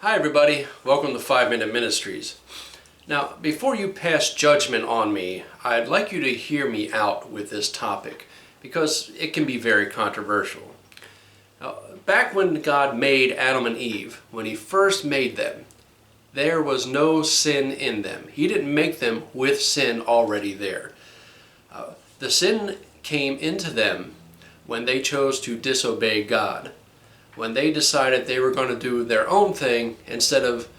Hi everybody, welcome to 5-Minute Ministries. Now, before you pass judgment on me, I'd like you to hear me out with this topic because it can be very controversial. Now, back when God made Adam and Eve, when He first made them, there was no sin in them. He didn't make them with sin already there. The sin came into them when they chose to disobey God. When they decided they were going to do their own thing instead of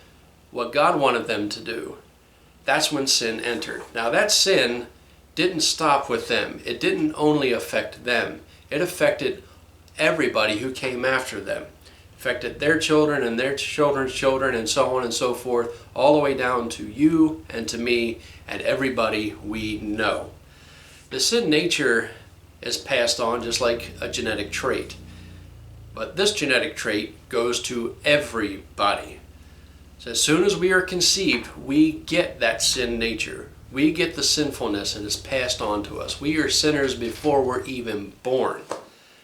what God wanted them to do, that's when sin entered. Now that sin didn't stop with them. It didn't only affect them. It affected everybody who came after them. It affected their children and their children's children and so on and so forth, all the way down to you and to me and everybody we know. The sin nature is passed on just like a genetic trait. But this genetic trait goes to everybody. So as soon as we are conceived, we get that sin nature. We get the sinfulness and it's passed on to us. We are sinners before we're even born.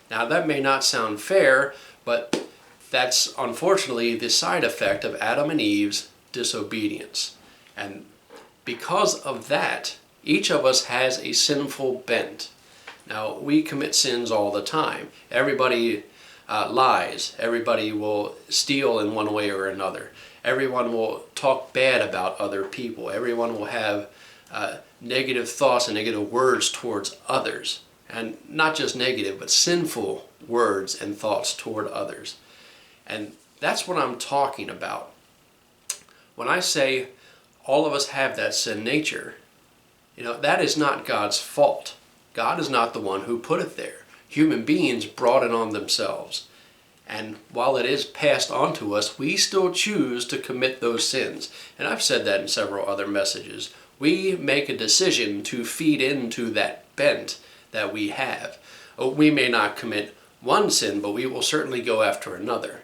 Now that may not sound fair, but that's unfortunately the side effect of Adam and Eve's disobedience. And because of that, each of us has a sinful bent. Now we commit sins all the time. Everybody lies. Everybody will steal in one way or another. Everyone will talk bad about other people. Everyone will have negative thoughts and negative words towards others. And not just negative, but sinful words and thoughts toward others. And that's what I'm talking about. When I say all of us have that sin nature, that is not God's fault. God is not the one who put it there. Human beings brought it on themselves. And while it is passed on to us, we still choose to commit those sins. And I've said that in several other messages. We make a decision to feed into that bent that we have. We may not commit one sin, but we will certainly go after another.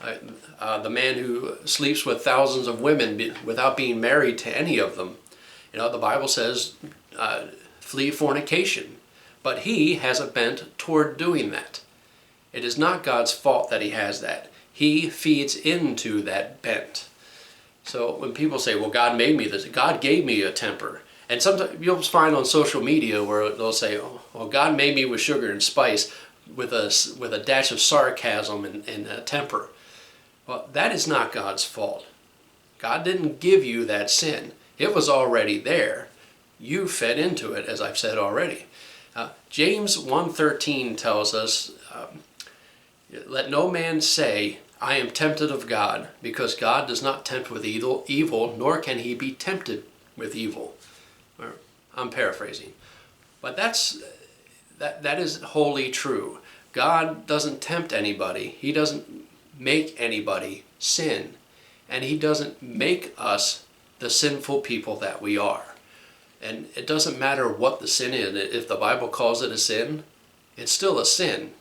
The man who sleeps with thousands of women without being married to any of them, the Bible says, flee fornication. But he has a bent toward doing that. It is not God's fault that he has that. He feeds into that bent. So when people say, well, God made me this, God gave me a temper. And sometimes you'll find on social media where they'll say, oh, well, God made me with sugar and spice with a dash of sarcasm and a temper. Well, that is not God's fault. God didn't give you that sin. It was already there. You fed into it, as I've said already. James 1:13 tells us, let no man say, I am tempted of God, because God does not tempt with evil, nor can he be tempted with evil. I'm paraphrasing. But that is wholly true. God doesn't tempt anybody. He doesn't make anybody sin. And he doesn't make us the sinful people that we are. And it doesn't matter what the sin is. If the Bible calls it a sin, it's still a sin.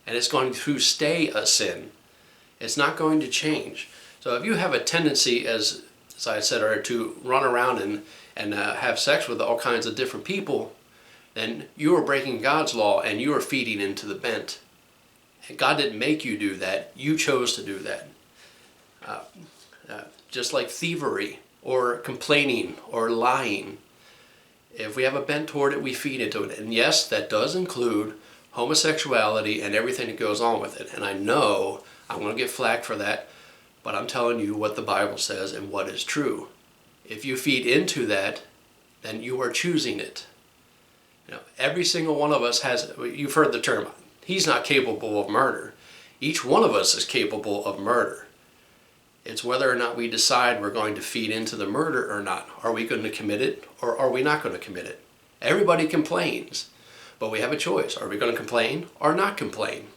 And it's going to stay a sin. It's not going to change. So if you have a tendency, as I said earlier, to run around and have sex with all kinds of different people, then you are breaking God's law and you are feeding into the bent. And God didn't make you do that. You chose to do that. Just like thievery or complaining or lying. If we have a bent toward it, we feed into it. And yes, that does include homosexuality and everything that goes on with it. And I know I'm going to get flack for that, but I'm telling you what the Bible says and what is true. If you feed into that, then you are choosing it. Every single one of us has, you've heard the term, he's not capable of murder. Each one of us is capable of murder. It's whether or not we decide we're going to feed into the murder or not. Are we going to commit it or are we not going to commit it? Everybody complains, but we have a choice. Are we going to complain or not complain?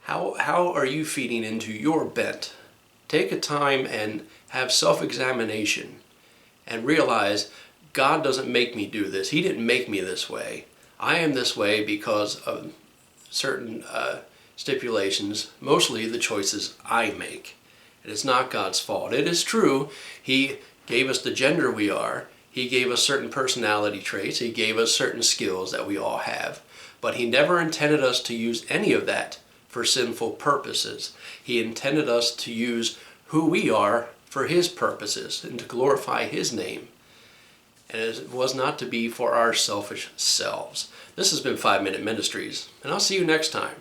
How are you feeding into your bent? Take a time and have self-examination and realize God doesn't make me do this. He didn't make me this way. I am this way because of certain stipulations, mostly the choices I make. It is not God's fault. It is true, He gave us the gender we are. He gave us certain personality traits. He gave us certain skills that we all have. But He never intended us to use any of that for sinful purposes. He intended us to use who we are for His purposes and to glorify His name. And it was not to be for our selfish selves. This has been 5 Minute Ministries, and I'll see you next time.